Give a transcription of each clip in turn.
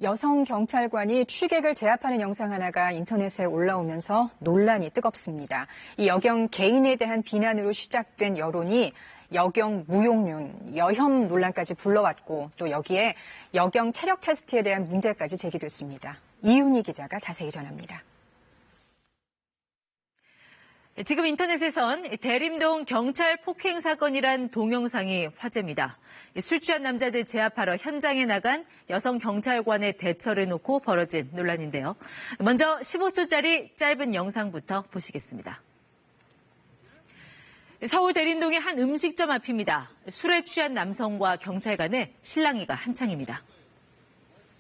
여성 경찰관이 취객을 제압하는 영상 하나가 인터넷에 올라오면서 논란이 뜨겁습니다. 이 여경 개인에 대한 비난으로 시작된 여론이 여경 무용론, 여혐 논란까지 불러왔고 또 여기에 여경 체력 테스트에 대한 문제까지 제기됐습니다. 이윤희 기자가 자세히 전합니다. 지금 인터넷에선 대림동 경찰 폭행 사건이란 동영상이 화제입니다. 술 취한 남자들 제압하러 현장에 나간 여성 경찰관의 대처를 놓고 벌어진 논란인데요. 먼저 15초짜리 짧은 영상부터 보시겠습니다. 서울 대림동의 한 음식점 앞입니다. 술에 취한 남성과 경찰관의 실랑이가 한창입니다.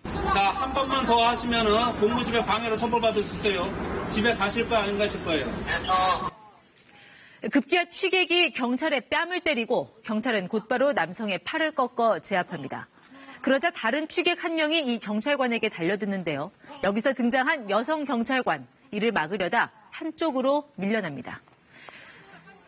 자, 한 번만 더 하시면은 공무집행 방해로 처벌받을 수 있어요. 집에 가실 거예요, 안 가실 거예요? 급기야 취객이 경찰의 뺨을 때리고 경찰은 곧바로 남성의 팔을 꺾어 제압합니다. 그러자 다른 취객 한 명이 이 경찰관에게 달려드는데요. 여기서 등장한 여성 경찰관, 이를 막으려다 한쪽으로 밀려납니다.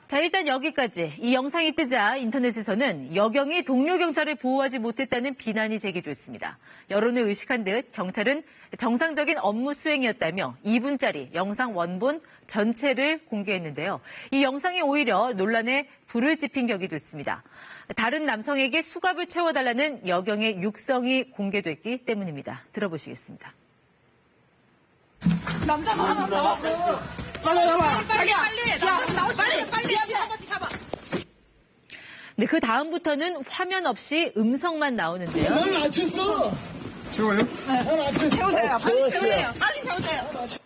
자, 일단 여기까지. 이 영상이 뜨자 인터넷에서는 여경이 동료 경찰을 보호하지 못했다는 비난이 제기됐습니다. 여론을 의식한 듯 경찰은 정상적인 업무 수행이었다며 2분짜리 영상 원본 전체를 공개했는데요. 이 영상이 오히려 논란에 불을 지핀 격이 됐습니다. 다른 남성에게 수갑을 채워달라는 여경의 육성이 공개됐기 때문입니다. 들어보시겠습니다. 남자가 하나 나왔어. 빨리 잡아. 빨리. 남자 나오시. 빨리 잡아. 네, 그 다음부터는 화면 없이 음성만 나오는데요. 뭘 안 쳤어? 채워요? 채우세요. 빨리 채우세요. 빨리 채우세요.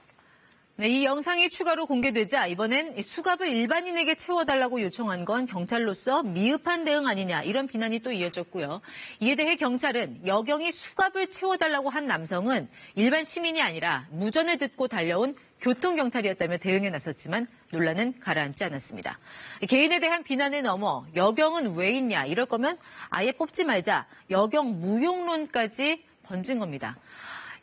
네, 이 영상이 추가로 공개되자 이번엔 수갑을 일반인에게 채워달라고 요청한 건 경찰로서 미흡한 대응 아니냐, 이런 비난이 또 이어졌고요. 이에 대해 경찰은 여경이 수갑을 채워달라고 한 남성은 일반 시민이 아니라 무전을 듣고 달려온 교통경찰이었다며 대응에 나섰지만 논란은 가라앉지 않았습니다. 개인에 대한 비난을 넘어 여경은 왜 있냐, 이럴 거면 아예 뽑지 말자, 여경 무용론까지 번진 겁니다.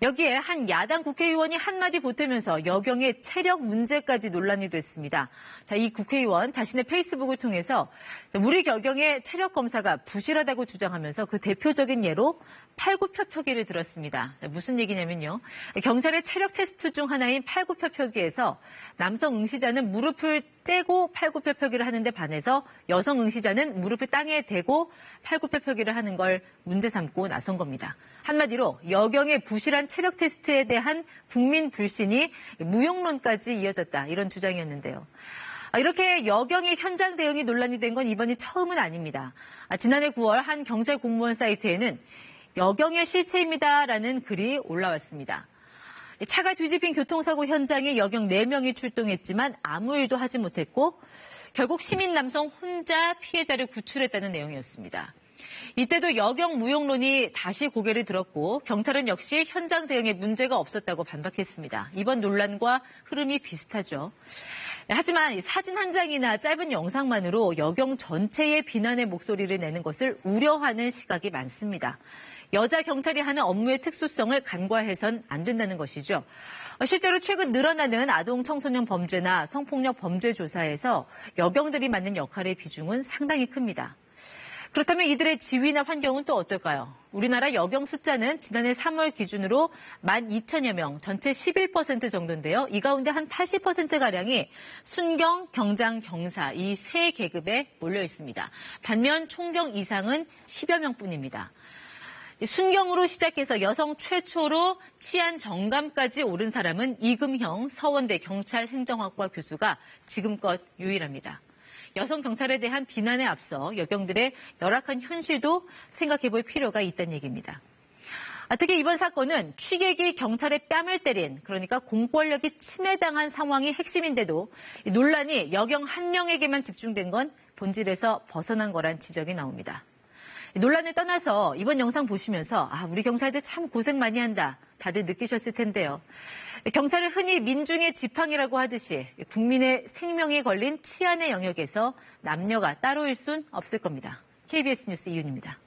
여기에 한 야당 국회의원이 한마디 보태면서 여경의 체력 문제까지 논란이 됐습니다. 자, 이 국회의원 자신의 페이스북을 통해서 우리 여경의 체력 검사가 부실하다고 주장하면서 그 대표적인 예로 팔굽혀펴기를 들었습니다. 무슨 얘기냐면요. 경찰의 체력 테스트 중 하나인 팔굽혀펴기에서 남성 응시자는 무릎을 떼고 팔굽혀펴기를 하는데 반해서 여성 응시자는 무릎을 땅에 대고 팔굽혀펴기를 하는 걸 문제 삼고 나선 겁니다. 한마디로 여경의 부실한 체력 테스트에 대한 국민 불신이 무용론까지 이어졌다, 이런 주장이었는데요. 이렇게 여경의 현장 대응이 논란이 된 건 이번이 처음은 아닙니다. 지난해 9월 한 경찰 공무원 사이트에는 여경의 실체입니다라는 글이 올라왔습니다. 차가 뒤집힌 교통사고 현장에 여경 4명이 출동했지만 아무 일도 하지 못했고 결국 시민 남성 혼자 피해자를 구출했다는 내용이었습니다. 이때도 여경 무용론이 다시 고개를 들었고 경찰은 역시 현장 대응에 문제가 없었다고 반박했습니다. 이번 논란과 흐름이 비슷하죠. 하지만 사진 한 장이나 짧은 영상만으로 여경 전체의 비난의 목소리를 내는 것을 우려하는 시각이 많습니다. 여자 경찰이 하는 업무의 특수성을 간과해선 안 된다는 것이죠. 실제로 최근 늘어나는 아동 청소년 범죄나 성폭력 범죄 조사에서 여경들이 맡는 역할의 비중은 상당히 큽니다. 그렇다면 이들의 지위나 환경은 또 어떨까요? 우리나라 여경 숫자는 지난해 3월 기준으로 12,000여 명, 전체 11% 정도인데요. 이 가운데 한 80%가량이 순경, 경장, 경사 이 세 계급에 몰려 있습니다. 반면 총경 이상은 10여 명뿐입니다. 순경으로 시작해서 여성 최초로 치안 정감까지 오른 사람은 이금형 서원대 경찰행정학과 교수가 지금껏 유일합니다. 여성 경찰에 대한 비난에 앞서 여경들의 열악한 현실도 생각해 볼 필요가 있다는 얘기입니다. 특히 이번 사건은 취객이 경찰의 뺨을 때린, 그러니까 공권력이 침해당한 상황이 핵심인데도 논란이 여경 한 명에게만 집중된 건 본질에서 벗어난 거란 지적이 나옵니다. 논란을 떠나서 이번 영상 보시면서 우리 경찰들 참 고생 많이 한다, 다들 느끼셨을 텐데요. 경찰을 흔히 민중의 지팡이라고 하듯이 국민의 생명이 걸린 치안의 영역에서 남녀가 따로일 순 없을 겁니다. KBS 뉴스 이윤입니다.